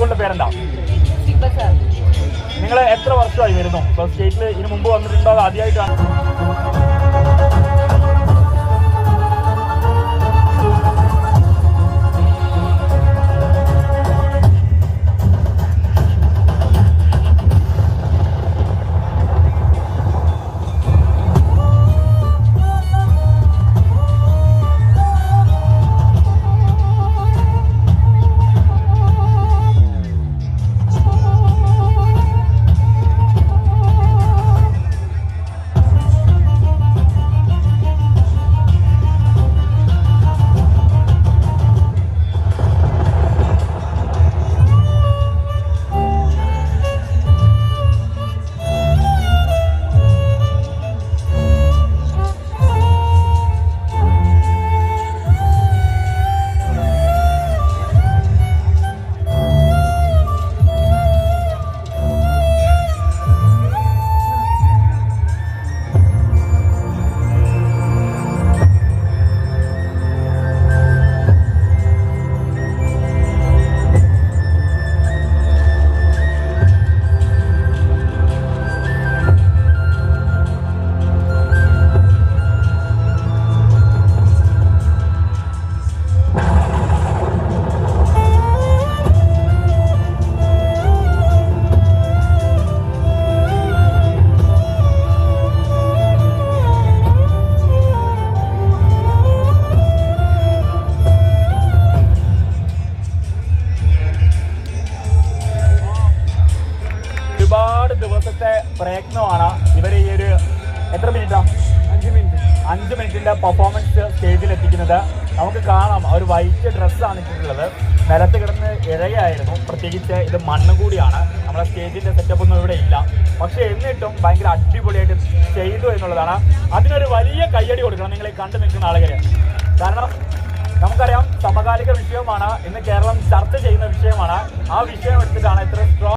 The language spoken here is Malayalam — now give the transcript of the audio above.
സ്കൂളിന്റെ പേരെന്താ? നിങ്ങൾ എത്ര വർഷമായി വരുന്നു? സ്റ്റേറ്റിൽ ഇതിനു മുമ്പ് വന്നിട്ടുണ്ടോ അത് ആദ്യമായിട്ടാണ്? ഒരുപാട് ദിവസത്തെ പ്രയത്നമാണ് ഇവർ ഈ ഒരു എത്ര മിനിറ്റാണ് 5 മിനിറ്റിന്റെ പെർഫോമൻസ് സ്റ്റേജിൽ എത്തിക്കുന്നത്. നമുക്ക് കാണാം ഒരു വൈറ്റ് ഡ്രസ്സാണ് ഇട്ടിട്ടുള്ളത്. നിലത്ത് കിടന്ന് ഇഴയായിരുന്നു. പ്രത്യേകിച്ച് ഇത് മണ്ണ് കൂടിയാണ്. നമ്മുടെ സ്റ്റേജിന്റെ സെറ്റപ്പ് ഒന്നും ഇവിടെ ഇല്ല. പക്ഷെ എന്നിട്ടും ഭയങ്കര അടിപൊളിയായിട്ട് ചെയ്തു എന്നുള്ളതാണ്. അതിനൊരു വലിയ കയ്യടി കൊടുക്കണം നിങ്ങൾ ഈ കണ്ടു നിൽക്കുന്ന ആളുകൾ. കാരണം നമുക്കറിയാം സമകാലിക വിഷയമാണ്, ഇന്ന് കേരളം ചർച്ച ചെയ്യുന്ന വിഷയമാണ്. ആ വിഷയം എടുത്തിട്ടാണ് ഇത്ര സ്ട്രോങ്